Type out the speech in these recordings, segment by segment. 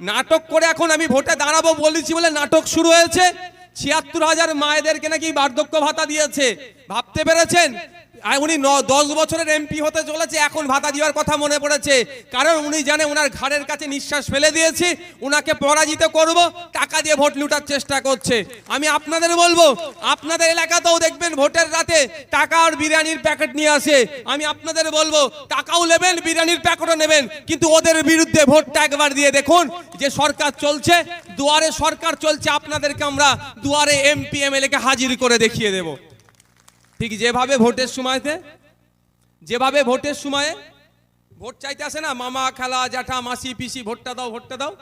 নাটক করে এখন আমি ভোটে দাঁড়াবো বলেছি বলে নাটক শুরু হয়েছে। ৭৬,০০০ মায়েদেরকে নাকি বার্ধক্য ভাতা দিয়েছে, ভাবতে পেরেছেন? উনি 10 বছরের এমপি হতে চলেছে, এখন ভাতা দেওয়ার কথা মনে পড়েছে। কারণ উনি জানে ওনার ঘাড়ের কাছে নিঃশ্বাস ফেলে দিয়েছি, উনাকে পরাজিত করব, টাকা দিয়ে ভোট লুটার চেষ্টা করছে। আমি আপনাদের বলবো, আপনাদের এলাকাতেও দেখবেন ভোটের রাতে টাকা আর বিরিয়ানির প্যাকেট নিয়ে আসে। আমি আপনাদের বলবো, টাকাও নেবেন, বিরিয়ানির প্যাকেটও নেবেন, কিন্তু ওদের বিরুদ্ধে ভোটটা একবার দিয়ে দেখুন। যে সরকার চলছে, দুয়ারে সরকার চলছে, আপনাদেরকে আমরা দুয়ারে এমপি এমএলএ কে হাজির করে দেখিয়ে দেব। ঠিক যেভাবে ভোটের সময়ে ভোট চাইতে আসে না, মামা খালা জ্যাঠা মাসি পিসি, ভোটটা দাও ভোটটা দাও,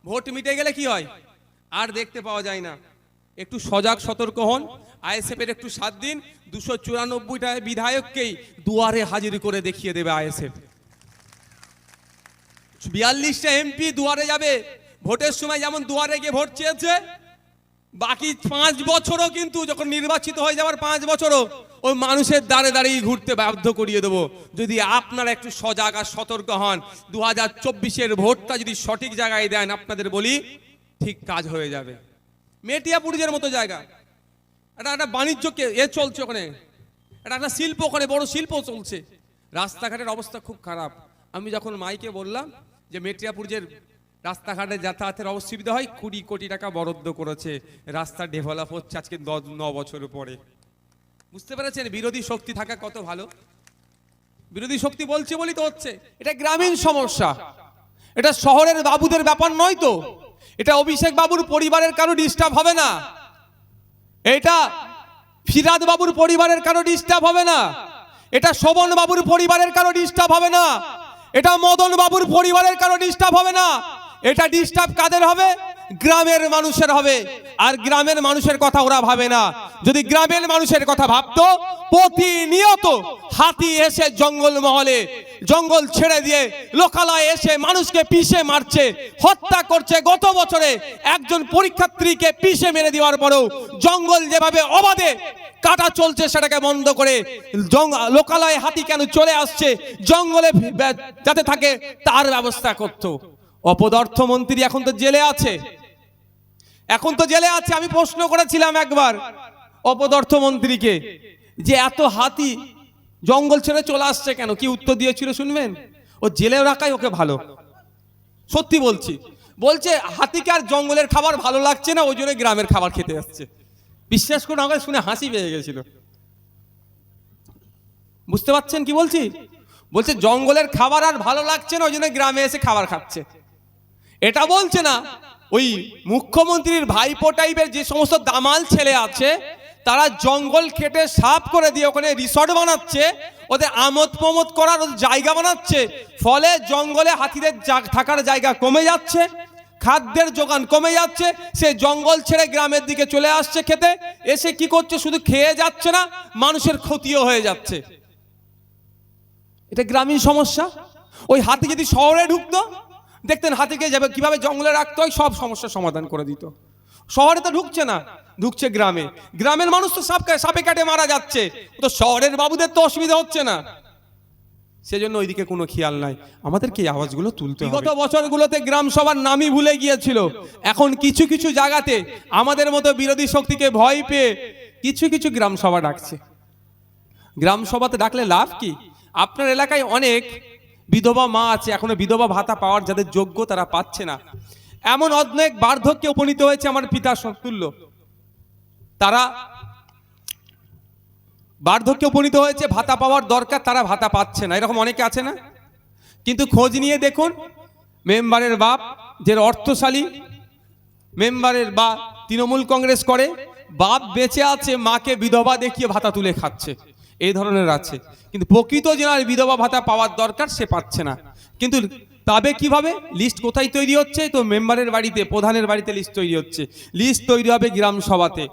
ভোট মিটে গেলে কি হয় আর দেখতে পাওয়া যায় না। একটু সজাগ সতর্ক হন। আইএসএফ এর একটু 7 দিন 294টা বিধায়ককেই দুয়ারে হাজির করে দেখিয়ে দেবে আইএসএফ। 42টা এমপি দুয়ারে যাবে। ভোটের সময় যেমন দুয়ারে গিয়ে ভোট চেয়েছে, বাকি 5 বছরও কিন্তু যখন নির্বাচিত হয়ে যাওয়ার 5 বছরও ওই মানুষের দাঁড়ে দাঁড়িয়ে ঘুরতে বাধ্য করিয়ে দেবো, যদি আপনারা একটু সজাগ আর সতর্ক হন। 2024-এর ভোটটা যদি সঠিক জায়গায় দেন, আপনাদের বলি ঠিক কাজ হয়ে যাবে। মেটিয়াপুরের মতো জায়গা, এটা একটা বাণিজ্যকে চলছে, ওখানে এটা একটা শিল্প, ওখানে বড় শিল্প চলছে। রাস্তাঘাটের অবস্থা খুব খারাপ। আমি যখন মাইকে বললাম যে মেটিয়াপুরের রাস্তাঘাটে যাতায়াতের অসুবিধা হয়, 20 কোটি টাকা বরাদ্দ করেছে, রাস্তা ডেভেলপ হচ্ছে আজকে 9 বছর পরে। বুঝতে পেরেছেন বিরোধী শক্তি থাকা কত ভালো? বিরোধী শক্তি বলছে বলি তো হচ্ছে। এটা গ্রামীণ সমস্যা, এটা শহরের বাবুদের ব্যাপার নয় তো। এটা অভিষেক বাবুর পরিবারের কারো ডিস্টার্ব হবে না, এটা ফিরাদ বাবুর পরিবারের কারো ডিস্টার্ব হবে না, এটা শোভন বাবুর পরিবারের কারো ডিস্টার্ব হবে না, এটা মদন বাবুর পরিবারের কারো ডিস্টার্ব হবে না। এটা ডিস্টার্ব কাদের হবে? গ্রামের মানুষের হবে। আর গ্রামের মানুষের কথা ওরা ভাবে না। যদি গ্রামের মানুষের কথা ভাবতো, প্রতিনিয়ত হাতি এসে জঙ্গল মহলে জঙ্গল ছেড়ে দিয়ে লোকালয়ে এসে মানুষকে পিষে মারছে, হত্যা করছে। গত বছরে একজন পরীক্ষার্থীকে পিষে মেরে দেওয়ার পরেও জঙ্গল যেভাবে অবাধে কাটা চলছে, সেটাকে বন্ধ করে লোকালয়ে হাতি কেন চলে আসছে, জঙ্গলে যাতে থাকে তার ব্যবস্থা করতো। অপদার্থ মন্ত্রী এখন তো জেলে আছে, আমি প্রশ্ন করেছিলাম একবার অপদার্থ মন্ত্রীকে যে এত হাতি জঙ্গল ছেড়ে চলে আসছে কেন, কি উত্তর দিয়েছিল শুনবেন? ও জেলে রাখাই ওকে ভালো। সত্যি বলছি, বলছে হাতিকে আর জঙ্গলের খাবার ভালো লাগছে না, ওই জন্য গ্রামের খাবার খেতে আসছে। বিশ্বাস করুন, আমাকে শুনে হাসি পেয়ে গেছিল। বুঝতে পারছেন কি বলছি? বলছে জঙ্গলের খাবার আর ভালো লাগছে না, ওই জন্য গ্রামে এসে খাবার খাচ্ছে। এটা বলছে না, ওই মুখ্যমন্ত্রীর ভাইপো টাইপের যে সমস্ত দামাল ছেলে আছে, তারা জঙ্গল কেটে সাফ করে দিয়ে ওখানে রিসর্ট বানাচ্ছে, ওদের আমোদ প্রমোদ করার জায়গা বানাচ্ছে। ফলে জঙ্গলে হাতিদের থাকার জায়গা কমে যাচ্ছে, খাদ্যের যোগান কমে যাচ্ছে। সে জঙ্গল ছেড়ে গ্রামের দিকে চলে আসছে খেতে, এসে কি করছে, শুধু খেয়ে যাচ্ছে না, মানুষের ক্ষতিও হয়ে যাচ্ছে। এটা গ্রামীণ সমস্যা। ওই হাতি যদি শহরে ঢুকতো, দেখতেন হাতিকে যাবে কিভাবে জঙ্গলে রাখতে হয়, সব সমস্যার সমাধান করে দিত। শহরে তো ঢুকছে না, ঢুকছে গ্রামে। গ্রামের মানুষ তো সাপে কাটে মারা যাচ্ছে, তো শহরের বাবুদের তো অসুবিধা হচ্ছে না, সেজন্য ওইদিকে কোনো খেয়াল নাই। আমাদেরকে এই আওয়াজগুলো তুলতে হবে। বিগত বছরগুলোতে গ্রাম সভার নামই ভুলে গিয়েছিল। এখন কিছু কিছু জায়গাতে আমাদের মতো বিরোধী শক্তিকে ভয় পেয়ে কিছু কিছু গ্রাম সভা ডাকছে। গ্রাম সভাতে ডাকলে লাভ কি? আপনার এলাকায় অনেক বিধবা মা আছে, এখনো বিধবা ভাতা পাওয়ার যাদের যোগ্য তারা পাচ্ছে না। এমন অনেক বার্ধক্যে উপনীত হয়েছে আমার পিতা সমতুল্য, তারা বার্ধক্যে উপনীত হয়েছে, ভাতা পাওয়ার দরকার, তারা ভাতা পাচ্ছে না। এরকম অনেকে আছে না? কিন্তু খোঁজ নিয়ে দেখুন, মেম্বারের বাপ যে অর্থশালী মেম্বারের বা তৃণমূল কংগ্রেস করে, বাপ বেঁচে আছে, মাকে বিধবা দেখিয়ে ভাতা তুলে খাচ্ছে, এই ধরনের আছে। কিন্তু প্রকৃত যার বিধবা ভাতা পাওয়ার দরকার সে পাচ্ছে না। কিন্তু তবে কিভাবে? লিস্ট কোথায় তৈরি হচ্ছে? তো মেম্বারের বাড়িতে, প্রধানের বাড়িতে লিস্ট তৈরি হচ্ছে। লিস্ট তৈরি হবে গ্রাম সভাতে।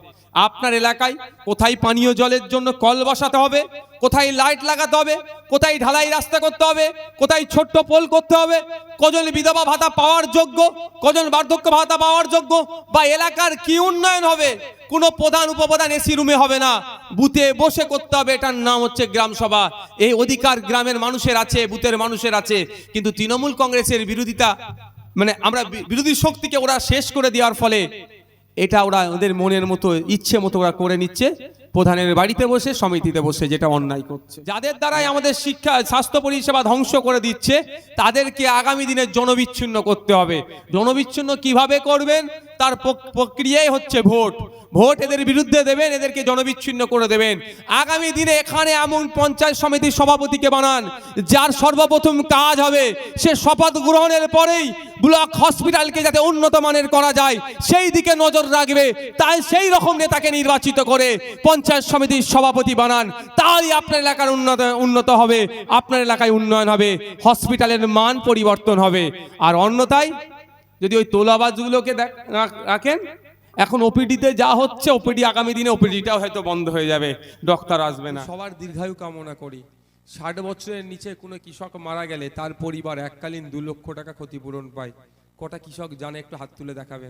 আপনার এলাকায় কোথায় পানীয় জলের জন্য কল বসাতে হবে, কোথায় লাইট লাগাতে হবে, কোথায় ঢালাই রাস্তা করতে হবে, কোথায় ছোট্ট পোল করতে হবে, কজন বিধবা ভাতা পাওয়ার যোগ্য, কজন বার্ধক্য ভাতা পাওয়ার যোগ্য, বা এলাকার কি উন্নয়ন হবে, কোনো প্রধান উপপ্রধান এসি রুমে হবে না, বুথে বসে করতে হবে। এটার নাম হচ্ছে গ্রাম সভা। এই অধিকার গ্রামের মানুষের আছে, বুথের মানুষের আছে। কিন্তু তৃণমূল কংগ্রেসের বিরোধিতা মানে আমরা বিরোধী শক্তিকে ওরা শেষ করে দেওয়ার ফলে এটা ওরা ওদের মনের মতো ইচ্ছে মতো ওরা করে নিচ্ছে, প্রধানের বাড়িতে বসে সমিতিতে বসে, যেটা অন্যায় করছে। যাদের দ্বারাই আমাদের শিক্ষা স্বাস্থ্য পরিষেবা ধ্বংস করে দিচ্ছে তাদেরকে আগামী দিনে জনবিচ্ছিন্ন করতে হবে। জনবিচ্ছিন্ন কিভাবে করবেন? তার প্রক্রিয়াই হচ্ছে ভোট। ভোট এদের বিরুদ্ধে দেবেন, এদেরকে জনবিচ্ছিন্ন করে দেবেন। আগামী দিনে এখানে এমন পঞ্চায়েত সমিতির সভাপতিকে বানান যার সর্বপ্রথম কাজ হবে সে শপথ গ্রহণের পরেই ব্লক হসপিটালকে যাতে উন্নত মানের করা যায় সেই দিকে নজর রাখবে, তাই সেই রকম নেতাকে নির্বাচিত করে পঞ্চায়েত সমিতির সভাপতি বানান। তাহলেই আপনার এলাকার উন্নত হবে, আপনার এলাকায় উন্নয়ন হবে, হসপিটালের মান পরিবর্তন হবে। আর অন্যথায় যদি ওই তোলাবাজগুলোকে রাখেন, এখন ওপিডিতে যা হচ্ছে, ওপিডি আগামী দিনে ওপিডিটাও হয়তো বন্ধ হয়ে যাবে, ডক্টর আসবে না। সবার দীর্ঘায়ু কামনা করি। 60 বছরের নিচে কোনো কৃষক মারা গেলে তার পরিবার এককালীন 2 লক্ষ টাকা ক্ষতিপূরণ পায়। কটা কৃষক জানে? একটু হাত তুলে দেখাবে।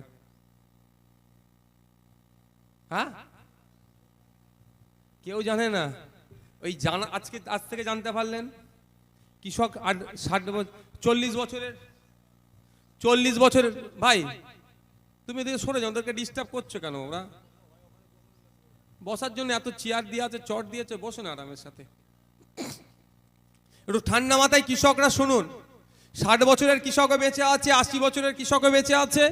হ্যাঁ, কেউ জানে না? ওই জানা আজ থেকে জানতে পারলেন। কৃষক আর 40 বছরের ভাই, তুমি এদিকে সরে যাও, ওদেরকে ডিস্টার্ব করছো কেন? ওরা বসার জন্য এত চেয়ার দিয়ে আছে, চট দিয়েছে, বসে না আরামের সাথে। একটু ঠান্ডা মাথায় কৃষকরা শুনুন। 60 বছরের কৃষকও বেঁচে আছে, 80 বছরের কৃষকও বেঁচে আছে,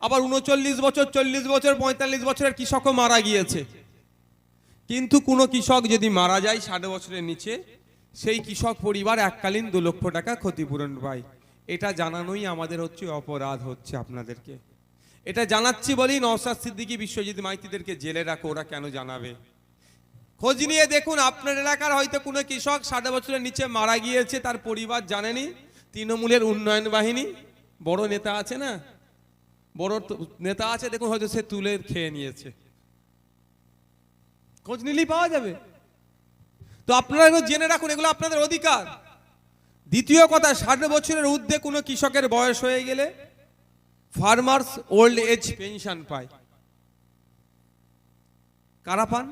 আবার 39 বছর, 40 বছর, 45 বছরের কৃষকও মারা গিয়েছে। কিন্তু কোনো কৃষক যদি মারা যায় 60 বছরের নিচে, সেই কৃষক পরিবার এককালীন 2 লক্ষ টাকা ক্ষতিপূরণ পায়। এটা জানানোই আমাদের হচ্ছে অপরাধ হচ্ছে আপনাদেরকে। এটা জানাচ্ছি বলি নওশাদ সিদ্দিকী, বিশ্বজিৎ মাইতিদেরকে জেলে রাখো, ওরা কেন জানাবে? খোঁজ নিয়ে দেখুন, আপনার এলাকার হয়তো কোনো কৃষক 60 বছরের নিচে মারা গিয়েছে, তার পরিবার জানেনি। তৃণমূলের উন্নয়ন বাহিনী বড় নেতা আছে না, বড় নেতা আছে, দেখুন হয়তো সে তুলে খেয়ে নিয়েছে। খোঁজ নিলেই পাওয়া যাবে। তো আপনারা এগুলো জেনে রাখুন, এগুলো আপনাদের অধিকার। দ্বিতীয় কথা, 60 বছরের ঊর্ধ্বে কোনো কৃষকের বয়স হয়ে গেলে ফার্মার্স ওল্ড এজ পেনশন পায়। কারা পান?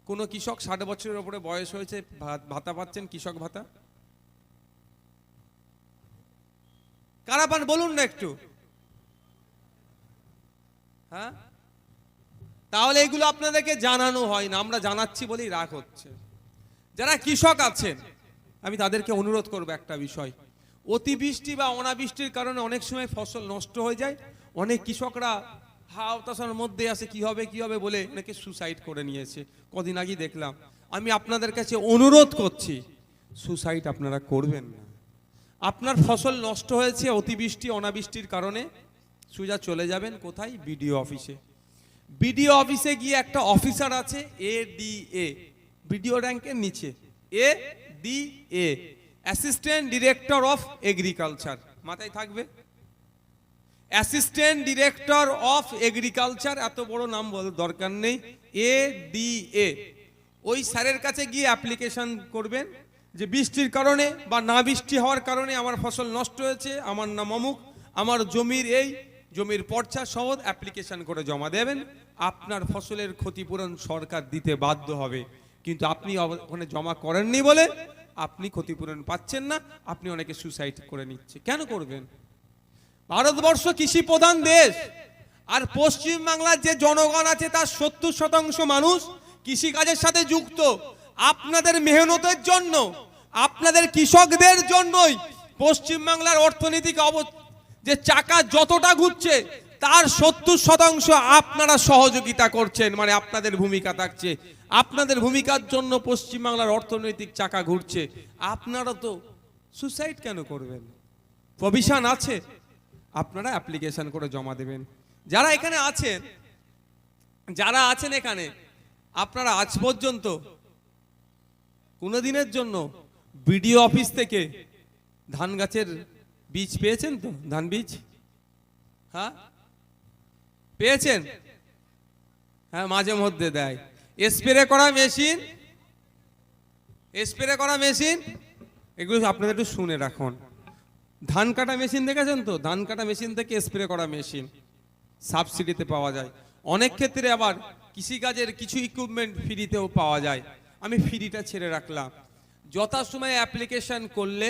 কোন কৃষক 60 বছরের উপরে বয়স হয়েছে, ভাতা পাচ্ছেন, কৃষক ভাতা। কারা পান বলুন না একটু। হ্যাঁ, তাহলে এগুলো আপনাদেরকে জানানো হয় না, আমরা জানাচ্ছি বলেই রাগ হচ্ছে। যারা কৃষক আছেন আমি তাদেরকে অনুরোধ করব একটা বিষয়, অতিবৃষ্টি বা অনাবৃষ্টির কারণে অনেক সময় ফসল নষ্ট হয়ে যায়। অনেক কৃষকরা হতাশার মধ্যে আছে, কি হবে বলে অনেকে সুসাইড করে নিয়েছে, কদিন আগে দেখলাম। আমি আপনাদের কাছে অনুরোধ করছি, সুসাইড আপনারা করবেন না। আপনার ফসল নষ্ট হয়েছে অতিবৃষ্টি অনাবৃষ্টির কারণে, সোজা চলে যাবেন কোথায়? বিডিও অফিসে। বিডিও অফিসে গিয়ে একটা অফিসার আছে ADA, বিডিও র্যাঙ্কের নিচে, ADA, assistant director of agriculture, মাথায় থাকবে। অ্যাসিস্ট্যান্ট ডিরেক্টর অফ এগ্রিকালচার, এত বড় নাম বলার দরকার নেই, ADA। ওই স্যারের কাছে গিয়ে অ্যাপ্লিকেশন করবেন যে বৃষ্টির কারণে বা না বৃষ্টি হওয়ার কারণে আমার ফসল নষ্ট হয়েছে, আমার নাম অমুক, আমার জমির পর্চা সহ অ্যাপ্লিকেশন করে জমা দেবেন। আপনার ফসলের ক্ষতিপূরণ সরকার দিতে বাধ্য হবে, কিন্তু আপনি ওখানে জমা করেননি বলে আপনি ক্ষতিপূরণ পাচ্ছেন না, আপনি অনেকে সুসাইড করে নিচ্ছে। কেন করবেন? ভারতবর্ষ কৃষি প্রধান দেশ, আর পশ্চিম বাংলার যে জনগণ আছে তার 70% মানুষ কৃষিকাজের সাথে যুক্ত। আপনাদের মেহনতের জন্য, আপনাদের কৃষকদের জন্যই পশ্চিম বাংলার অর্থনৈতিক যে চাকা যতটা ঘুরছে তার 70% আপনারা সহযোগিতা করছেন, মানে আপনাদের ভূমিকা থাকছে। আপনাদের ভূমিকার জন্য পশ্চিম বাংলার অর্থনৈতিক চাকা ঘুরছে। আপনারা তো সুসাইড কেন করবেন? প্রভিশন আছে, আপনারা অ্যাপ্লিকেশন করে জমা দেবেন। যারা এখানে আছেন এখানে, আপনারা আজ পর্যন্ত কোনোদিনের জন্য বিডিও অফিস থেকে ধান গাছের বীজ পেয়েছেন? তো ধান বীজ, হ্যাঁ পেয়েছেন? হ্যাঁ, মাঝে মধ্যে দেয়। স্প্রে করা মেশিন, এগুলো আপনাদের একটু শুনে রাখুন। ধান কাটা মেশিন দেখেছেন তো? ধান কাটা মেশিন থেকে স্প্রে করা মেশিন সাবসিডিতে পাওয়া যায়। অনেক ক্ষেত্রে আবার কৃষিকাজের কিছু ইকুইপমেন্ট ফ্রিতেও পাওয়া যায়। আমি ফ্রিটা ছেড়ে রাখলাম। যথাসময়ে অ্যাপ্লিকেশন করলে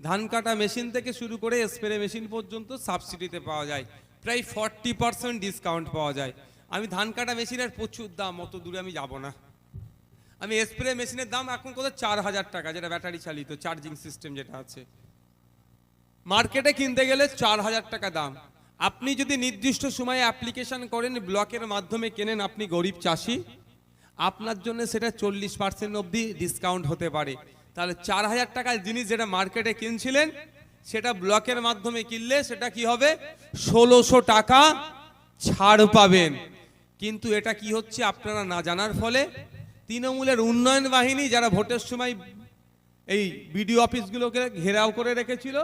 ধান কাটা মেশিন থেকে শুরু করে স্প্রে মেশিন পর্যন্ত সাবসিডিতে পাওয়া যায়, প্রায় 40% ডিসকাউন্ট পাওয়া যায়। আমি ধান কাটা মেশিনের প্রচুর দাম, অত দূরে আমি যাব না। আমি স্প্রে মেশিনের দাম এখন কত 4000 টাকা, যেটা ব্যাটারি চালিত চার্জিং সিস্টেম যেটা আছে, মার্কেটে কিনতে গেলে 4000 টাকা দাম। আপনি যদি নির্দিষ্ট সময়ে অ্যাপ্লিকেশন করেন, ব্লকের মাধ্যমে কেনেন, আপনি গরিব চাষি, আপনার জন্য সেটা 40% অবধি ডিসকাউন্ট হতে পারে। তাহলে 4000 টাকার জিনিস যেটা মার্কেটে কিনছিলেন, সেটা ব্লকের মাধ্যমে কিনলে সেটা কি হবে, 1600 টাকা ছাড় পাবেন। কিন্তু এটা কি হচ্ছে আপনারা না জানার ফলে তৃণমূলের উন্নয়ন বাহিনী যারা ভোটের সময় এই বিডিও অফিসগুলোকে ঘেরাও করে রেখেছিল,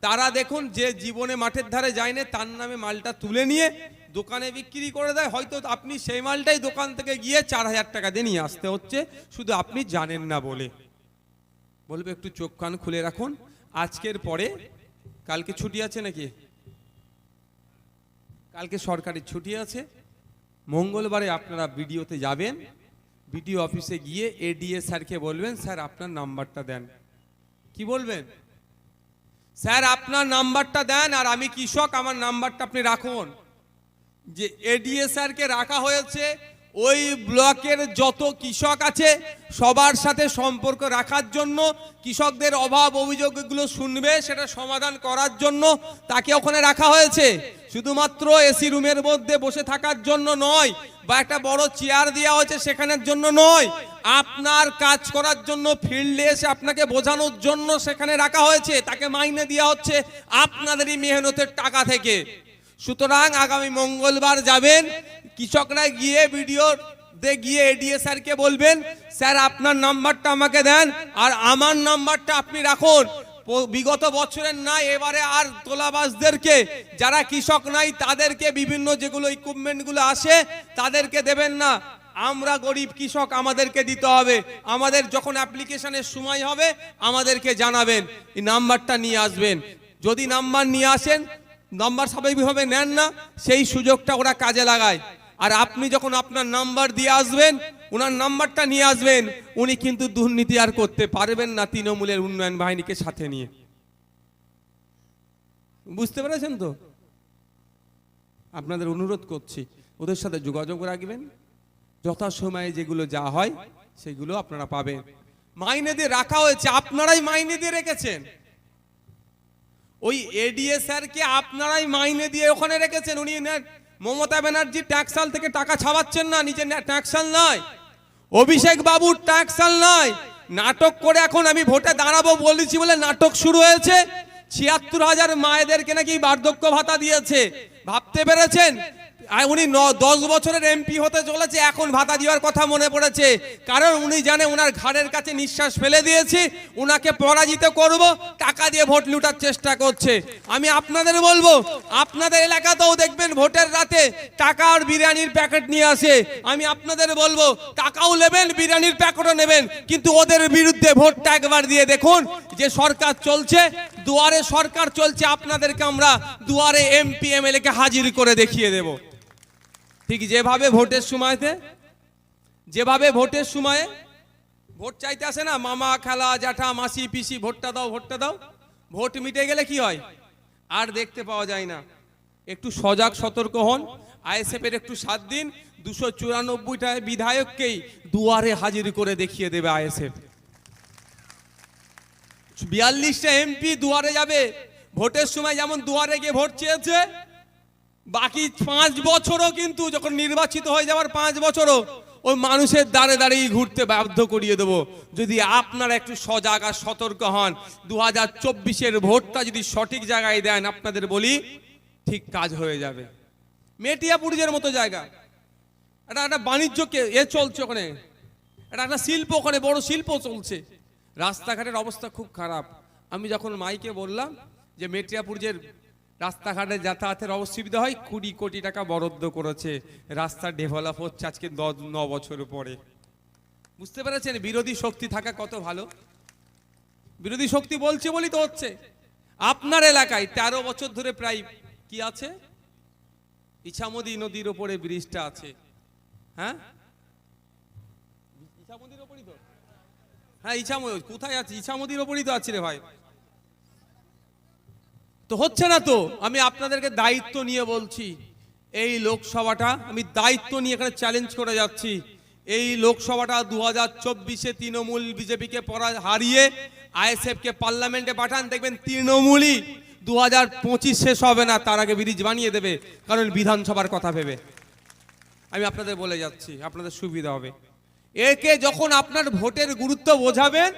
তারা দেখুন যে জীবনে মাঠের ধারে যায়নি তার নামে মালটা তুলে নিয়ে দোকানে বিক্রি করে দেয়। হয়তো আপনি সেই মালটাই দোকান থেকে গিয়ে 4000 টাকা দিয়ে নিয়ে আসতে হচ্ছে, শুধু আপনি জানেন না বলে। বলবে একটু চোখ কান খুলে রাখুন। আজকের পরে কালকে ছুটি আছে নাকি? কালকে সরকারি ছুটি আছে। মঙ্গলবারে আপনারা বিডিওতে যাবেন, বিডিও অফিসে গিয়ে এডিএ স্যারকে বলবেন, স্যার আপনার নাম্বারটা দেন। কি বলবেন? স্যার আপনার নাম্বারটা দেন, আর আমি কৃষক, আমার নাম্বারটা আপনি রাখুন। যে এডিএ স্যারকে রাখা হয়েছে ওই ব্লকের যত কৃষক আছে সবার সাথে সম্পর্ক রাখার জন্য, কৃষকদের অভাব অভিযোগগুলো শুনবে, সেটা সমাধান করার জন্য তাকে ওখানে রাখা হয়েছে। শুধুমাত্র এসি রুমের মধ্যে বসে থাকার জন্য নয়, বা একটা বড় চেয়ার দেওয়া হয়েছে সেখানের জন্য নয়, আপনার কাজ করার জন্য ফিল্ডে এসে আপনাকে বোঝানোর জন্য সেখানে রাখা হয়েছে। তাকে মাইনে দেওয়া হচ্ছে আপনাদেরই মেহনতের টাকা থেকে। সুতরাং আগামী মঙ্গলবার যাবেন, কৃষকরা গিয়ে গিয়ে এডিএ স্যারকে বলবেন, স্যার আপনার নাম্বারটা আমাকে দেন আর আমার নাম্বারটা আপনি রাখুন। বিগত বছরের নাই, এবারে আর তোলাবাজদেরকে, যারা কৃষক নাই তাদেরকে বিভিন্ন যেগুলো ইকুইপমেন্টগুলো আসে তাদেরকে দেবেন না। আমরা গরিব কৃষক, আমাদেরকে দিতে হবে। আমাদের যখন অ্যাপ্লিকেশনের সময় হবে আমাদেরকে জানাবেন, এই নাম্বারটা নিয়ে আসবেন। যদি নাম্বার নিয়ে আসেন, নাম্বার স্বাভাবিকভাবে নেন না, সেই সুযোগটা ওরা কাজে লাগায়। আর আপনি যখন আপনার নাম্বার দিয়ে আসবেন, ওনার নাম্বারটা নিয়ে আসবেন, উনি কিন্তু দুর্নীতি আর করতে পারবেন না তৃণমূলের উন্নয়ন বাহিনীকে সাথে নিয়ে। বুঝতে পেরেছেন তো? আপনাদের অনুরোধ করছি ওদের সাথে যোগাযোগ রাখবেন, যথাসময়ে যেগুলো যা হয় সেগুলো আপনারা পাবেন। মাইনে দিয়ে রাখা হয়েছে, আপনারাই মাইনে দিয়ে রেখেছেন। ওই এডিএ স্যারকে আপনারাই মাইনে দিয়ে ওখানে রেখেছেন। উনি মমতা ব্যানার্জি ট্যাক্সাল থেকে টাকা ছাপাচ্ছেন না, নিজের ট্যাক্সাল নয়, অভিষেক বাবুর ট্যাক্সাল নয়। নাটক করে এখন আমি ভোটে দাঁড়াবো বলেছি বলে নাটক শুরু হয়েছে। ৭৬,০০০ মায়েদেরকে নাকি বার্ধক্য ভাতা দিয়েছে, ভাবতে পেরেছেন? উনি 10 বছরের এমপি হতে চলেছে, এখন ভাতা দেওয়ার কথা মনে পড়েছে। কারণ উনি জানে ওনার ঘাড়ের কাছে নিঃশ্বাস ফেলে দিয়েছি, ওনাকে পরাজিত করব, টাকা দিয়ে ভোট লুটার চেষ্টা করছে। আমি আপনাদের বলবো, আপনাদের এলাকাতেও দেখবেন ভোটের রাতে টাকা আর বিরিয়ানির প্যাকেট নিয়ে আসে। আমি আপনাদের বলবো, টাকাও নেবেন, বিরিয়ানির প্যাকেটও নেবেন, কিন্তু ওদের বিরুদ্ধে ভোটটা একবার দিয়ে দেখুন। যে সরকার চলছে, দুয়ারে সরকার চলছে, আপনাদেরকে আমরা দুয়ারে এমপি এমএলএ কে হাজির করে দেখিয়ে দেব। ঠিক যেভাবে ভোটের সময়ে ভোট চাইতে আসে না মামা, খালা, জ্যাঠা, মাসি, পিসি, ভোটটা দাও, ভোটটা দাও। ভোট মিটে গেলে কি হয়? আর দেখতে পাওয়া যায় না। একটু সজাগ সতর্ক হন। আইএসএফ এর একটু 7 দিন, 294টা বিধায়ককেই দুয়ারে হাজির করে দেখিয়ে দেবে আইএসএফ। 42টা এমপি দুয়ারে যাবে। ভোটের সময় যেমন দুয়ারে গিয়ে ভোট চেয়েছে, বাকি 5 বছরও কিন্তু যখন নির্বাচিত হয়ে যাওয়ার 5 বছরও ওই মানুষের দাঁড়ে দাঁড়িয়ে ঘুরতে বাধ্য করিয়ে দেবো, যদি আপনারা একটু সজাগ আর সতর্ক হন। 2024-এর ভোটটা যদি সঠিক জায়গায় দেন, আপনাদের বলি ঠিক কাজ হয়ে যাবে। মেটিয়াপুরের মতো জায়গা, এটা একটা বাণিজ্যকে চলছে ওখানে, এটা একটা শিল্প, ওখানে বড় শিল্প চলছে। রাস্তাঘাটের অবস্থা খুব খারাপ। আমি যখন মাইকে বললাম যে মেটিয়াপুরের রাস্তাঘাটে যাতায়াতের অসুবিধা হয়, 20 কোটি টাকা বরাদ্দ করেছে, রাস্তা ডেভেলপ হচ্ছে আজকে 9 বছর পরে। বুঝতে পেরেছেন বিরোধী শক্তি থাকা কত ভালো? বিরোধী শক্তি বলছে বলি তো হচ্ছে। আপনার এলাকায় 13 বছর ধরে প্রায় কি আছে, ইছামতি নদীর ওপরে ব্রিজটা আছে। হ্যাঁ, ইছামতির ওপরই তো। হ্যাঁ, ইছামতি কোথায় আছে? ইছামতির ওপরই তো আছে রে ভাই। তো হচ্ছে না তো। আমি আপনাদেরকে দায়িত্ব নিয়ে বলছি, এই লোকসভাটা আমি দায়িত্ব নিয়ে এখানে চ্যালেঞ্জ করে যাচ্ছি। এই লোকসভাটা 2024-এ তৃণমূল বিজেপিকে হারিয়ে আইএসএফকে পার্লামেন্টে পাঠান, দেখবেন তৃণমূলই 2025 শেষ হবে না, তার আগে ব্রিজ বানিয়ে দেবে, কারণ বিধানসভার কথা ভেবে। আমি আপনাদের বলে যাচ্ছি, আপনাদের সুবিধা হবে। একে যখন আপনার ভোটের গুরুত্ব বোঝাবেন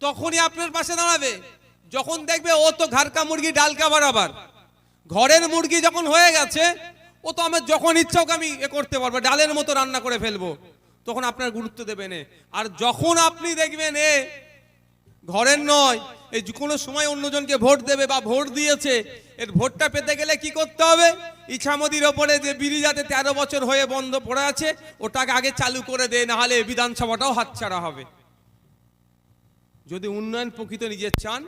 তখনই আপনার পাশে দাঁড়াবে। যখন দেখবে ও তো ঘাড়কা মুরগি ডালকা বরাবর, ঘরের মুরগি যখন হয়ে গেছে, ও তো আমার যখন ইচ্ছা ওকে আমি করতে পারবো, ডালের মতো রান্না করে ফেলবো, তখন আপনার গুরুত্ব দেবেন। আর যখন আপনি দেখবেন এ ঘরের নয়, এই কোনো সময় অন্যজনকে ভোট দেবে বা ভোট দিয়েছে, এর ভোটটা পেতে গেলে কি করতে হবে? ইছামতির ওপরে যে ব্রিজাতে 13 বছর হয়ে বন্ধ পড়ে আছে, ওটাকে আগে চালু করে দে, না হলে বিধানসভাটাও হাতছাড়া হবে। যদি উন্নয়ন প্রকৃত নিজে চান,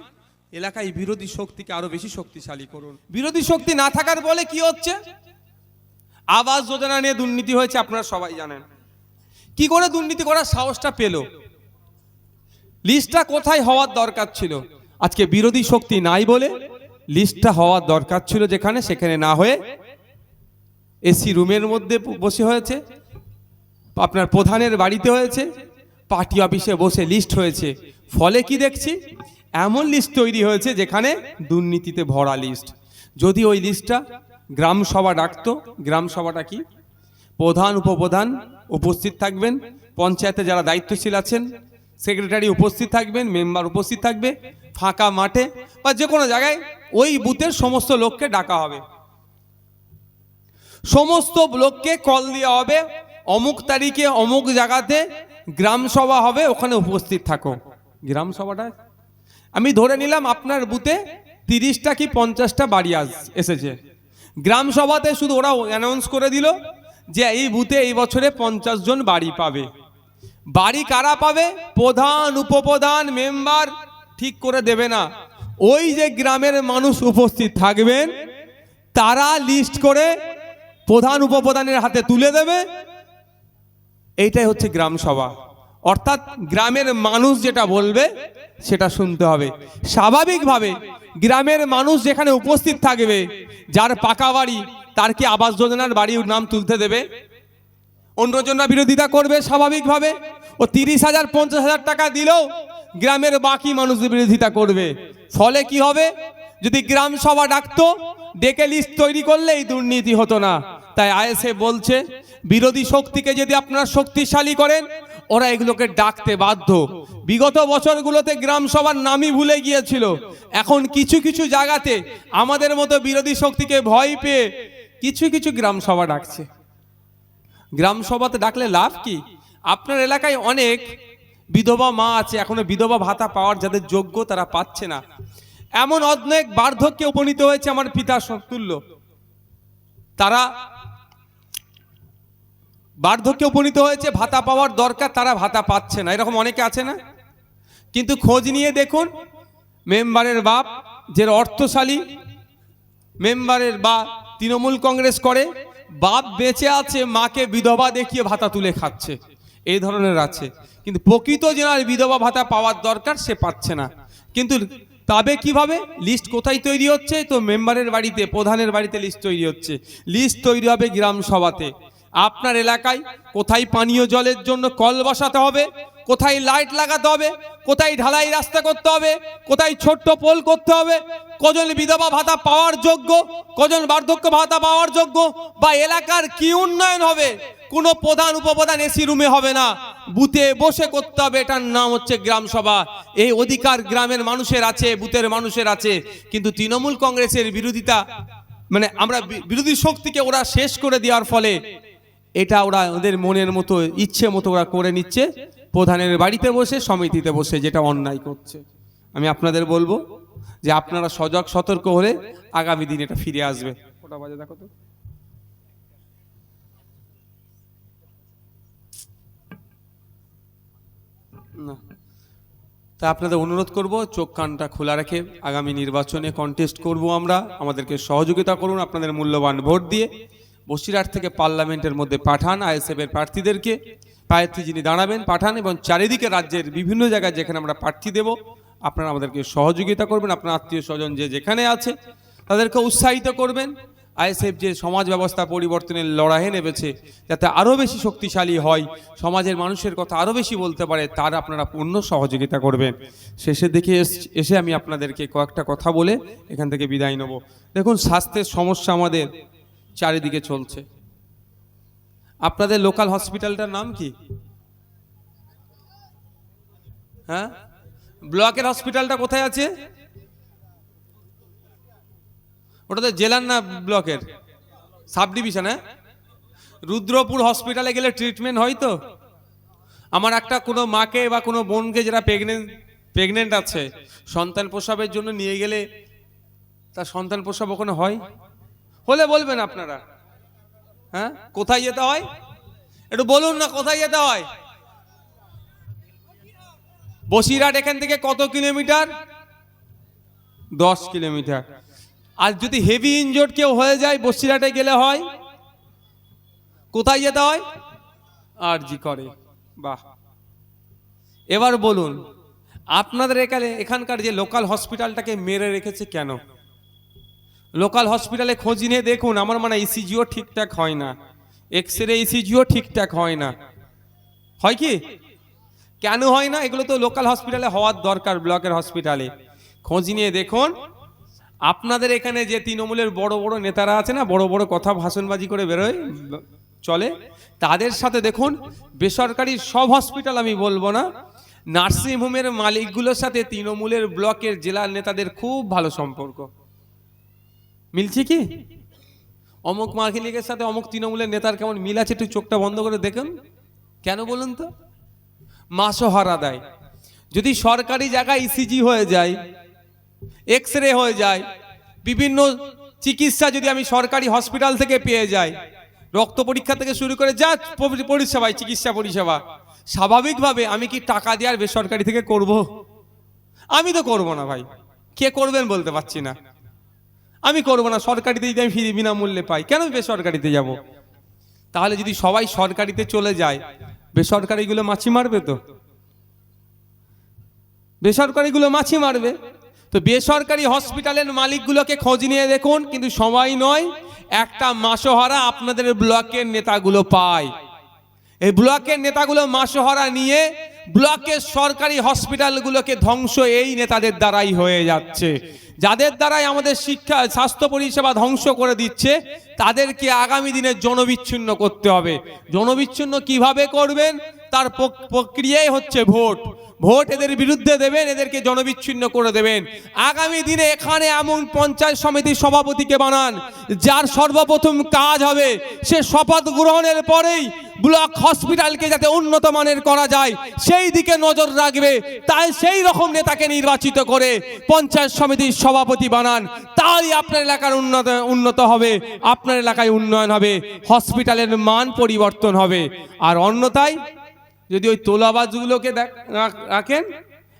এলাকায় বিরোধী শক্তিকে আরো বেশি শক্তিশালী করুন। বিরোধী শক্তি না থাকার বলে কি হচ্ছে? আবাস যোজনা নিয়ে দুর্নীতি হয়েছে, আপনারা সবাই জানেন। কি করে দুর্নীতি করার সাহসটা পেল? লিস্টটা কোথায় হওয়ার দরকার ছিল? আজকে বিরোধী শক্তি নাই বলে লিস্টটা হওয়ার দরকার ছিল যেখানে, সেখানে না হয়ে এসি রুমের মধ্যে বসে হয়েছে, আপনার প্রধানের বাড়িতে হয়েছে, পার্টি অফিসে বসে লিস্ট হয়েছে। ফলে কি দেখছি? এমন লিস্ট তৈরি হয়েছে যেখানে দুর্নীতিতে ভরা লিস্ট। যদি ওই লিস্টটা গ্রাম সভা ডাকতো, গ্রাম সভাটা কি? প্রধান উপপ্রধান উপস্থিত থাকবেন, পঞ্চায়েতে যারা দায়িত্বশীল আছেন, সেক্রেটারি উপস্থিত থাকবেন, মেম্বার উপস্থিত থাকবে, ফাঁকা মাঠে বা যে কোনো জায়গায় ওই বুথের সমস্ত লোককে ডাকা হবে, সমস্ত লোককে কল দেওয়া হবে, অমুক তারিখে অমুক জায়গাতে গ্রাম সভা হবে, ওখানে উপস্থিত থাকো। গ্রাম সভাটা আমি ধরে নিলাম আপনার বুথে 30টা কি 50টা বাড়ি এসেছে। গ্রাম সভাতে শুধু ওরা অ্যানাউন্স করে দিল যে এই বুথে এই বছরে 50 জন বাড়ি পাবে। বাড়ি কারা পাবে? প্রধান উপপ্রধান মেম্বার ঠিক করে দেবে না, ওই যে গ্রামের মানুষ উপস্থিত থাকবেন তারা লিস্ট করে প্রধান উপপ্রধানের হাতে তুলে দেবে। এইটাই হচ্ছে গ্রাম সভা। অর্থাৎ গ্রামের মানুষ যেটা বলবে সেটা শুনতে হবে। স্বাভাবিকভাবে গ্রামের মানুষ যেখানে উপস্থিত থাকবে, যার পাকা বাড়ি, তার কি আবাস যোজনার বাড়ির নাম তুলতে দেবে? অন্যজনরা বিরোধিতা করবে স্বাভাবিকভাবে। ও 30,000 50,000 টাকা দিলেও গ্রামের বাকি মানুষ বিরোধিতা করবে। ফলে কি হবে? যদি গ্রাম সভা ডাকতো, ডেকে লিস্ট তৈরি করলে এই দুর্নীতি হতো না। তাই আইএসএফ বলছে, বিরোধী শক্তিকে যদি আপনারা শক্তিশালী করেন, ওরা এগুলোকে ডাকতে বাধ্য। বিগত বছরগুলোতে গ্রাম সভার নামই ভুলে গিয়েছিল। এখন কিছু কিছু জায়গাতে আমাদের মতো বিরোধী শক্তিকে ভয় পেয়ে কিছু কিছু গ্রাম সভা ডাকছে। গ্রাম সভাতে ডাকলে লাভ কি? আপনার এলাকায় অনেক বিধবা মা আছে, এখনো বিধবা ভাতা পাওয়ার যাদের যোগ্য তারা পাচ্ছে না। এমন অনেক বার্ধক্যে উপনীত হয়েছে আমার পিতা সমতুল্য, তারা বার্ধক্যে উপনীত হয়েছে, ভাতা পাওয়ার দরকার, তারা ভাতা পাচ্ছে না। এরকম অনেকে আছে না? কিন্তু খোঁজ নিয়ে দেখুন, মেম্বারের বাপ যে অর্থশালী মেম্বারের বা তৃণমূল কংগ্রেস করে, বাপ বেঁচে আছে, মাকে বিধবা দেখিয়ে ভাতা তুলে খাচ্ছে, এই ধরনের আছে। কিন্তু প্রকৃত যেনার বিধবা ভাতা পাওয়ার দরকার সে পাচ্ছে না। কিন্তু তবে কিভাবে? লিস্ট কোথায় তৈরি হচ্ছে? তো মেম্বারের বাড়িতে, প্রধানের বাড়িতে লিস্ট তৈরি হচ্ছে। লিস্ট তৈরি হবে গ্রাম সভাতে। আপনার এলাকায় কোথায় পানীয় জলের জন্য কল বসাতে হবে, কোথায় লাইট লাগাতে হবে, কোথায় ঢালাই রাস্তা করতে হবে, কোথায় ছোট্ট পোল করতে হবে, কজন বিধবা ভাতা পাওয়ার যোগ্য, কজন বার্ধক্য ভাতা পাওয়ার যোগ্য, বা এলাকার কি উন্নয়ন হবে, কোনো প্রধান উপপ্রধান এসি রুমে হবে না, বুথে বসে করতে হবে। এটার নাম হচ্ছে গ্রাম সভা। এই অধিকার গ্রামের মানুষের আছে, বুথের মানুষের আছে। কিন্তু তৃণমূল কংগ্রেসের বিরোধিতা, মানে আমরা বিরোধী শক্তিকে ওরা শেষ করে দেওয়ার ফলে এটা ওরা ওদের মনের মতো ইচ্ছে মতো ওরা করে নিচ্ছে, প্রধানের বাড়িতে বসে, সমিতিতে বসে, যেটা অন্যায় করছে। আমি আপনাদের বলবো যে আপনারা সজাগ সতর্ক হলে আগামী দিন এটা ফিরে আসবে। ওটা বাজে দেখো তো। না, তা আপনাদের অনুরোধ করব, চোখ কানটা খোলা রেখে আগামী নির্বাচনে কন্টেস্ট করব আমরা। আমাদেরকে সহযোগিতা করুন আপনাদের মূল্যবান ভোট দিয়ে। বসিরহাট থেকে পার্লামেন্টের মধ্যে পাঠান আইএসএফের প্রার্থীদেরকে, প্রার্থী যিনি দাঁড়াবেন পাঠান, এবং চারিদিকে রাজ্যের বিভিন্ন জায়গায় যেখানে আমরা প্রার্থী দেব আপনারা আমাদেরকে সহযোগিতা করবেন, আপনার আত্মীয় স্বজন যে যেখানে আছে তাদেরকে উৎসাহিত করবেন। আইএসএফ যে সমাজ ব্যবস্থা পরিবর্তনের লড়াইয়ে নেমেছে যাতে আরও বেশি শক্তিশালী হয়, সমাজের মানুষের কথা আরও বেশি বলতে পারে, তার আপনারা পূর্ণ সহযোগিতা করবেন। শেষের দিকে এসে আমি আপনাদেরকে কয়েকটা কথা বলে এখান থেকে বিদায় নেব। দেখুন, স্বাস্থ্যের সমস্যা আমাদের চারিদিকে চলছে। আপনাদের লোকাল হসপিটালটার নাম কি? হ্যাঁ, ব্লকের হসপিটালটা কোথায় আছে? ওটা তো জেলার না ব্লকের, সাব ডিভিশন। হ্যাঁ, রুদ্রপুর হসপিটালে গেলে ট্রিটমেন্ট হয় তো? আমার একটা কোনো মাকে বা কোনো বোনকে যারা প্রেগনেন্ট আছে, সন্তান প্রসবের জন্য নিয়ে গেলে তার সন্তান প্রসব ওখানে হয়? হলে বলবেন আপনারা। হ্যাঁ, কোথায় যেতে হয় একটু বলুন না, কোথায় যেতে হয়? বসিরহাট এখান থেকে কত কিলোমিটার? 10 কিলোমিটার। আর যদি হেভি ইনজোর্ড কেউ হয়ে যায়, বসিরহাটে গেলে হয় কোথায় যেতে হয়? আরজি করে। বাহ, এবার বলুন আপনাদের এখানকার যে লোকাল হসপিটালটাকে মেরে রেখেছে কেন? লোকাল হসপিটালে খোঁজ নিয়ে দেখুন, আমার মানে ইসিজিও ঠিকঠাক হয় না, এক্সরে ইসিজিও ঠিকঠাক হয় না। হয় কি? কেন হয় না? এগুলো তো লোকাল হসপিটালে হওয়ার দরকার। ব্লকের হসপিটালে খোঁজ নিয়ে দেখুন। আপনাদের এখানে যে তৃণমূলের বড় বড় নেতারা আছে না, বড় বড় কথা ভাষণবাজি করে বেরোয় চলে, তাদের সাথে দেখুন বেসরকারি সব হসপিটাল আমি বলবো না, নার্সিংহোমের মালিকগুলোর সাথে তৃণমূলের ব্লকের জেলার নেতাদের খুব ভালো সম্পর্ক। মিলছে কি? অমুক মালিকের সাথে অমুক তৃণমূলের নেতার কেমন মিল আছে, একটু চোখটা বন্ধ করে দেখুন। কেন বলুন তো? মাসোহারা দেয়। যদি সরকারি জায়গায় ইসিজি হয়ে যায়, এক্সরে হয়ে যায়, বিভিন্ন চিকিৎসা যদি আমি সরকারি হসপিটাল থেকে পেয়ে যাই, রক্ত পরীক্ষা থেকে শুরু করে যা পরিষেবায় চিকিৎসা পরিষেবা, স্বাভাবিকভাবে আমি কি টাকা দিয়ে আর বেসরকারি থেকে করব? আমি তো করব না ভাই। কে করবেন বলতে পারছি না। আমি করব না। সরকারিতে যদি আমি ফ্রি বিনামূল্যে পাই, কেন বেসরকারিতে যাব? তাহলে যদি সবাই সরকারিতে চলে যায়, বেসরকারিগুলো মাছি মারবে তো? বেসরকারিগুলো মাছি মারবে তো। বেসরকারি হসপিটালের মালিকগুলোকে খোঁজ নিয়ে দেখুন, কিন্তু সময় নয়, একটা মাসোহারা আপনাদের ব্লকের নেতাগুলো পায়। এই ব্লকের নেতাগুলো মাসোহারা নিয়ে ব্লকের সরকারি হসপিটালগুলোকে ধ্বংস এই নেতাদের দ্বারাই হয়ে যাচ্ছে। যাদের দ্বারাই আমাদের শিক্ষা স্বাস্থ্য পরিষেবা ধ্বংস করে দিচ্ছে, তাদেরকে আগামী দিনে জনবিচ্ছিন্ন করতে হবে। জনবিচ্ছিন্ন কিভাবে করবেন? তার প্রক্রিয়াই হচ্ছে ভোট। ভোট এদের বিরুদ্ধে দেবেন, এদেরকে জনবিচ্ছিন্ন করে দেবেন। আগামী দিনে এখানে এমন পঞ্চায়েত সমিতির সভাপতিকে বানান, যার সর্বপ্রথম কাজ হবে সে শপথ গ্রহণের পরেই ব্লক হসপিটালকে যাতে উন্নত মানের করা যায় সেই দিকে নজর রাখবে। তাই সেই রকম নেতাকে নির্বাচিত করে পঞ্চায়েত সমিতির সভাপতি বানান, তাই আপনার এলাকার উন্নত হবে, আপনার এলাকায় উন্নয়ন হবে, হসপিটালের মান পরিবর্তন হবে। আর অন্যথায় যদি ওই তোলাবাজগুলোকে রাখেন,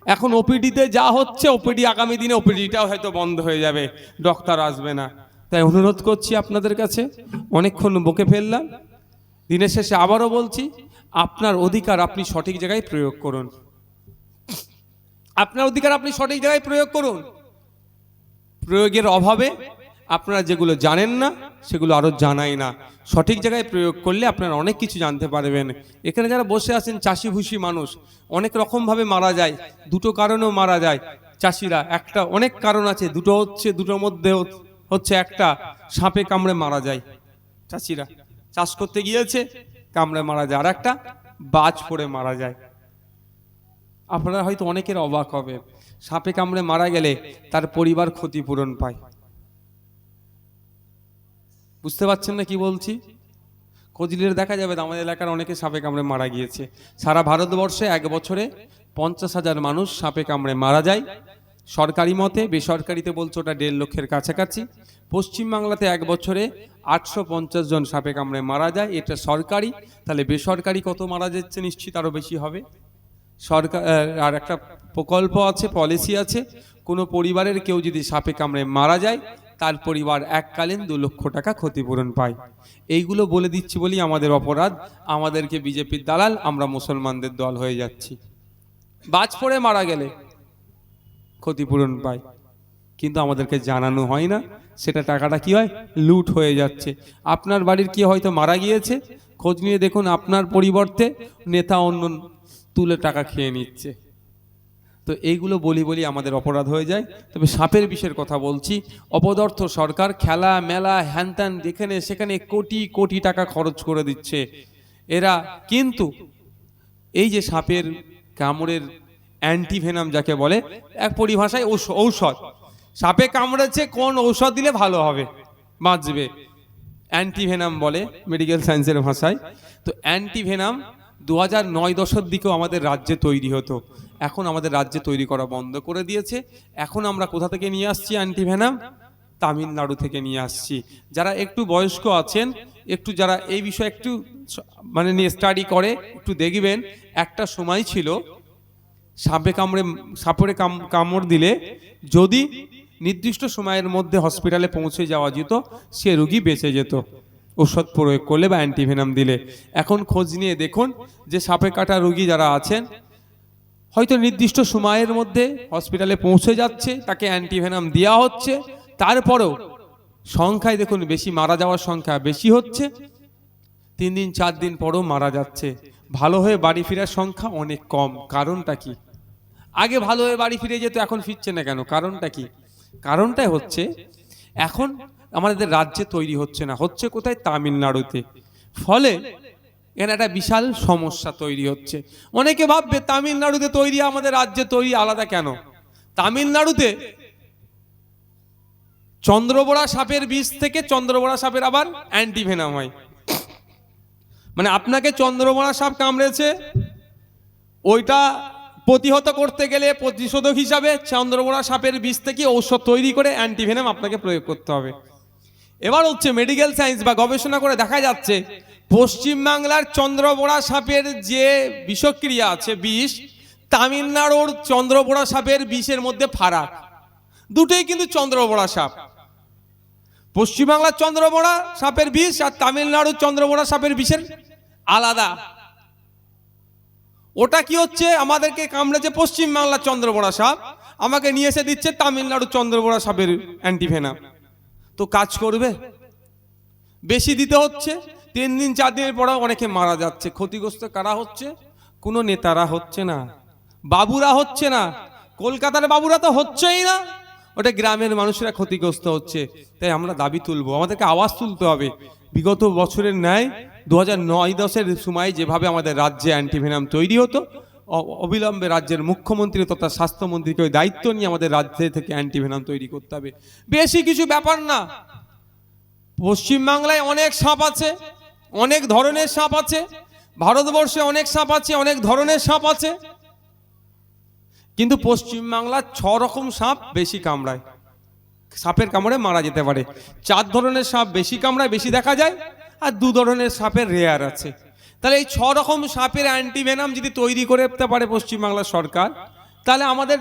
এখন ওপিডিতে যা হচ্ছে, ওপিডি আগামী দিনে ওপিডিটাও হয়তো বন্ধ হয়ে যাবে, ডক্টর আসবে না। তাই অনুরোধ করছি আপনাদের কাছে, অনেকক্ষণ বকে ফেললাম, দিনের শেষে আবারও বলছি, আপনার অধিকার আপনি সঠিক জায়গায় প্রয়োগ করুন। আপনার অধিকার আপনি সঠিক জায়গায় প্রয়োগ করুন। প্রয়োগের অভাবে আপনারা যেগুলো জানেন না সেগুলো আরো জানাই না। সঠিক জায়গায় প্রয়োগ করলে আপনারা অনেক কিছু জানতে পারবেন। এখানে যারা বসে আছেন চাষি ভুষি মানুষ, অনেক রকমভাবে মারা যায়, দুটো কারণেও মারা যায় চাষিরা। একটা অনেক কারণ আছে, দুটো হচ্ছে, দুটোর মধ্যে হচ্ছে একটা সাপে কামড়ে মারা যায় চাষিরা, চাষ করতে গিয়েছে কামড়ে মারা যায়, আর একটা বাজ পড়ে মারা যায়। আপনারা হয়তো অনেকের অবাক হবে, সাপে কামড়ে মারা গেলে তার পরিবার ক্ষতিপূরণ পায়। বুঝতে পারছেন না কি বলছি? খোঁজ নিলে দেখা যাবে আমাদের এলাকার অনেকে সাপে কামড়ে মারা গিয়েছে। সারা ভারতবর্ষে এক বছরে 50,000 মানুষ সাপে কামড়ে মারা যায় সরকারি মতে, বেসরকারিতে বলছে ওটা 1.5 লক্ষের কাছাকাছি। পশ্চিমবাংলাতে এক বছরে 850 জন সাপে কামড়ে মারা যায়, এটা সরকারি। তাহলে বেসরকারি কত মারা যাচ্ছে? নিশ্চিত আরো বেশি হবে। সরকার আর একটা প্রকল্প আছে, পলিসি আছে, কোনো পরিবারের কেউ যদি সাপে কামড়ে মারা যায় তার পরিবার এককালীন 2 লক্ষ টাকা ক্ষতিপূরণ পায়। এইগুলো বলে দিচ্ছি বলেই আমাদের অপরাধ, আমাদেরকে বিজেপির দালাল, আমরা মুসলমানদের দল হয়ে যাচ্ছি। বাজ পড়ে মারা গেলে ক্ষতিপূরণ পায়, কিন্তু আমাদেরকে জানানো হয় না। সেটা টাকাটা কি হয়, লুট হয়ে যাচ্ছে। আপনার বাড়ির কি হয়তো মারা গিয়েছে, খোঁজ নিয়ে দেখুন আপনার পরিবর্তে নেতা অন্য তুলে টাকা খেয়ে নিচ্ছে। তো এইগুলো বলি বলি আমাদের অপরাধ হয়ে যায়। তবে সাপের বিষের কথা বলছি, অপদার্থ সরকার খেলা মেলা হ্যানত্যান যেখানে সেখানে কোটি কোটি টাকা খরচ করে দিচ্ছে এরা, কিন্তু এই যে সাপের কামড়ের অ্যান্টিভেনাম যাকে বলে, এক পরিভাষায় ঔষধ, সাপে কামড়েছে কোন ঔষধ দিলে ভালো হবে, বাঁচবে, অ্যান্টিভেনাম বলে মেডিকেল সায়েন্সের ভাষায়। তো অ্যান্টিভেনাম 2009-10 দিকেও আমাদের রাজ্যে তৈরি হতো, এখন আমাদের রাজ্যে তৈরি করা বন্ধ করে দিয়েছে। এখন আমরা কোথা থেকে নিয়ে আসছি অ্যান্টিভেনাম? তামিলনাড়ু থেকে নিয়ে আসছি। যারা একটু বয়স্ক আছেন, একটু যারা এই বিষয়ে একটু মানে নিয়ে স্টাডি করে, একটু দেখবেন একটা সময় ছিল সাপের কামড় দিলে যদি নির্দিষ্ট সময়ের মধ্যে হসপিটালে পৌঁছে যাওয়া যেত, সে রোগী বেঁচে যেত ওষুধ প্রয়োগ করলে বা অ্যান্টিভেনাম দিলে। এখন খোঁজ নিয়ে দেখুন যে সাপে কাটা রোগী যারা আছেন, হয়তো নির্দিষ্ট সময়ের মধ্যে হসপিটালে পৌঁছে যাচ্ছে, তাকে অ্যান্টিভেনাম দেওয়া হচ্ছে, তারপরেও সংখ্যায় দেখুন বেশি, মারা যাওয়ার সংখ্যা বেশি হচ্ছে, 3 দিন 4 দিন পরও মারা যাচ্ছে। ভালো হয়ে বাড়ি ফেরার সংখ্যা অনেক কম। কারণটা কি? আগে ভালো হয়ে বাড়ি ফিরে যেত, এখন ফিরছে না কেন? কারণটা কি? কারণটাই হচ্ছে এখন আমাদের রাজ্যে তৈরি হচ্ছে না, হচ্ছে কোথায়? তামিলনাড়ুতে। ফলে এখানে একটা বিশাল সমস্যা তৈরি হচ্ছে। অনেকে ভাববে তামিলনাড়ুতে তৈরি, আমাদের রাজ্যে তৈরি আলাদা কেন? তামিলনাড়ুতে চন্দ্রবোড়া সাপের বিষ থেকে চন্দ্রবোড়া সাপের আবার অ্যান্টিভেনাম হয়। মানে আপনাকে চন্দ্রবোড়া সাপ কামড়েছে, ওইটা প্রতিহত করতে গেলে প্রতিষেধক হিসাবে চন্দ্রবোড়া সাপের বিষ থেকে ঔষধ তৈরি করে অ্যান্টিভেনাম আপনাকে প্রয়োগ করতে হবে। এবার হচ্ছে মেডিকেল সায়েন্স বা গবেষণা করে দেখা যাচ্ছে পশ্চিমবাংলার চন্দ্রবোড়া সাপের যে বিষক্রিয়া আছে, বিষ, তামিলনাড়ুর চন্দ্রবোড়া সাপের বিষের মধ্যে ফারাক। দুটোই কিন্তু চন্দ্রবোড়া সাপ। পশ্চিমবাংলার চন্দ্রবোড়া সাপের বিষ আর তামিলনাড়ুর চন্দ্রবোড়া সাপের বিষের আলাদা। ওটা কি হচ্ছে, আমাদেরকে কামড়েছে পশ্চিমবাংলার চন্দ্রবোড়া সাপ, আমাকে নিয়ে এসে দিচ্ছে তামিলনাড়ুর চন্দ্রবোড়া সাপের অ্যান্টিভেনাম। তো কাজ করবে? বেশি দিতে হচ্ছে, 3 দিন 4 দিনের পরে অনেকে মারা যাচ্ছে। ক্ষতিগ্রস্ত কারা হচ্ছে? কোনো নেতারা হচ্ছে না, বাবুরা হচ্ছে না, কলকাতার বাবুরা তো হচ্ছেই না, ওটা গ্রামের মানুষেরা ক্ষতিগ্রস্ত হচ্ছে। তাই আমরা দাবি তুলবো, আমাদেরকে আওয়াজ তুলতে হবে। বিগত বছরের ন্যায় 2009-10 সময় যেভাবে আমাদের রাজ্যে অ্যান্টিভেনাম তৈরি হতো, অবিলম্বে রাজ্যের মুখ্যমন্ত্রী তথা স্বাস্থ্যমন্ত্রীকে ওই দায়িত্ব নিয়ে আমাদের রাজ্যে থেকে অ্যান্টিভেনাম তৈরি করতে হবে। বেশি কিছু ব্যাপার না। পশ্চিমবাংলায় অনেক সাপ আছে, অনেক ধরনের সাপ আছে, ভারতবর্ষে অনেক সাপ আছে, অনেক ধরনের সাপ আছে, কিন্তু পশ্চিমবাংলার 6 রকম সাপ বেশি কামড়ায়, সাপের কামড়ে মারা যেতে পারে। 4 ধরনের সাপ বেশি কামড়ায়, বেশি দেখা যায়, আর 2 ধরনের সাপের রেয়ার আছে। তাহলে এই 6 রকম সাপের অ্যান্টিভেনাম যদি তৈরি করে দিতে পারে পশ্চিমবাংলার সরকার, তাহলে আমাদের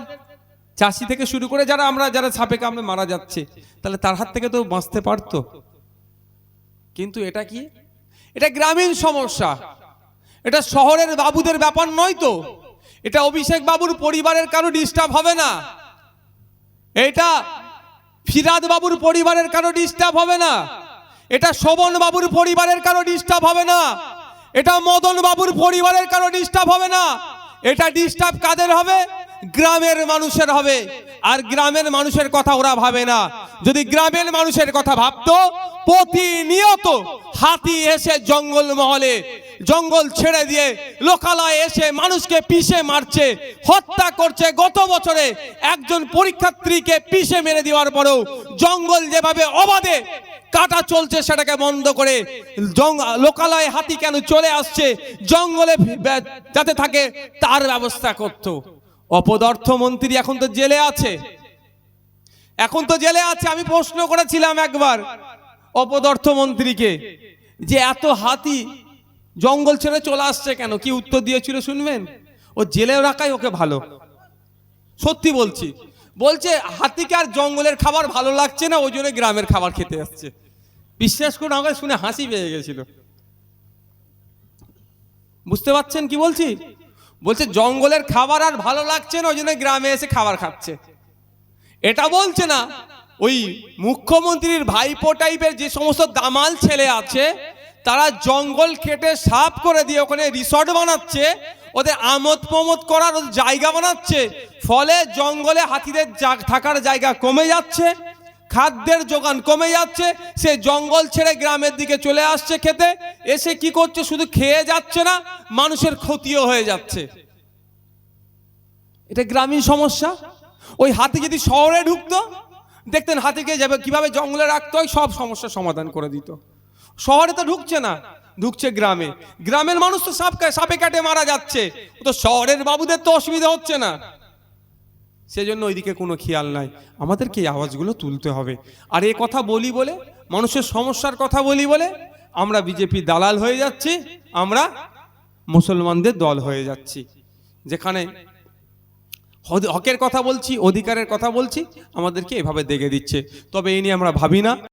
চাষি থেকে শুরু করে যারা সাপে কামড়ে মারা যাচ্ছে, তাহলে তার হাত থেকে তো বাঁচতে পারতো। কিন্তু এটা কি? এটা গ্রামীণ সমস্যা, এটা শহরের বাবুদের ব্যাপার নয় তো। এটা অভিষেক বাবুর পরিবারের কারো ডিস্টার্ব হবে না, এটা ফিরাদ বাবুর পরিবারের কারো ডিস্টার্ব হবে না, এটা শোভন বাবুর পরিবারের কারো ডিস্টার্ব হবে না, এটা মদন বাবুর পরিবারের কারো ডিস্টার্ব হবে না। এটা ডিস্টার্ব কাদের হবে? গ্রামের মানুষের হবে। আর গ্রামের মানুষের কথা ওরা ভাবে না। যদি গ্রামের মানুষের কথা ভাবতো, প্রতিনিয়ত হাতি এসে জঙ্গল মহলে জঙ্গল ছেড়ে দিয়ে লোকালয়ে এসে মানুষকে পিষে মারছে, হত্যা করছে। গত বছরে একজন পরীক্ষার্থীকে পিষে মেরে দেওয়ার পরেও জঙ্গল যেভাবে অবাধে কাটা চলছে সেটাকে বন্ধ করে লোকালয়ে হাতি কেন চলে আসছে, জঙ্গলে যাতে থাকে তার ব্যবস্থা করত। অপদার্থ মন্ত্রী এখন তো জেলে আছে, আমি প্রশ্ন করেছিলাম একবার অপদার্থ মন্ত্রীকে যে এত হাতি জঙ্গল ছেড়ে চলে আসছে কেন, কি উত্তর দিয়েছিল শুনবেন? ও জেলে রাখাই ওকে ভালো। সত্যি বলছি, বলছে হাতিকে আর জঙ্গলের খাবার ভালো লাগছে না, ওই জন্য গ্রামের খাবার খেতে আসছে। বিশ্বাস করুন, আমাকে শুনে হাসি পেয়ে গেছিল। বুঝতে পারছেন কি বলছি? বলছে জঙ্গলের খাবার আর ভালো লাগছে না, ওই জন্য গ্রামে এসে খাবার খাচ্ছে। এটা বলছে না ওই মুখ্যমন্ত্রীর ভাইপো টাইপের যে সমস্ত দামাল ছেলে আছে তারা জঙ্গল কেটে সাফ করে দিয়ে ওখানে রিসর্ট বানাচ্ছে, ওদের আমোদ প্রমোদ করার জায়গা বানাচ্ছে, ফলে জঙ্গলে হাতিদের থাকার জায়গা কমে যাচ্ছে, খাদ্যের যোগান কমে যাচ্ছে, সে জঙ্গল ছেড়ে গ্রামের দিকে চলে আসছে খেতে, এসে কি করছে শুধু খেয়ে যাচ্ছে না, মানুষের ক্ষতিও হয়ে যাচ্ছে। এটা গ্রামীণ সমস্যা। ওই হাতি যদি শহরে ঢুকতো, দেখতেন হাতিকে যাবে কিভাবে জঙ্গলে রাখতে হয়, সব সমস্যার সমাধান করে দিত। শহরে তো ঢুকছে না, ঢুকছে গ্রামে। গ্রামের মানুষ তো সাপে কাটে মারা যাচ্ছে, তো শহরের বাবুদের তো অসুবিধা হচ্ছে না, সেজন্য ওইদিকে কোনো খেয়াল নাই। আমাদেরকে এই আওয়াজগুলো তুলতে হবে। আর এ কথা বলি বলে, মানুষের সমস্যার কথা বলি বলে আমরা বিজেপি দালাল হয়ে যাচ্ছি, আমরা মুসলমানদের দল হয়ে যাচ্ছি। যেখানে হকের কথা বলছি, অধিকারের কথা বলছি, আমাদেরকে এভাবে দেখে দিচ্ছে। তবে এই নিয়ে আমরা ভাবি না।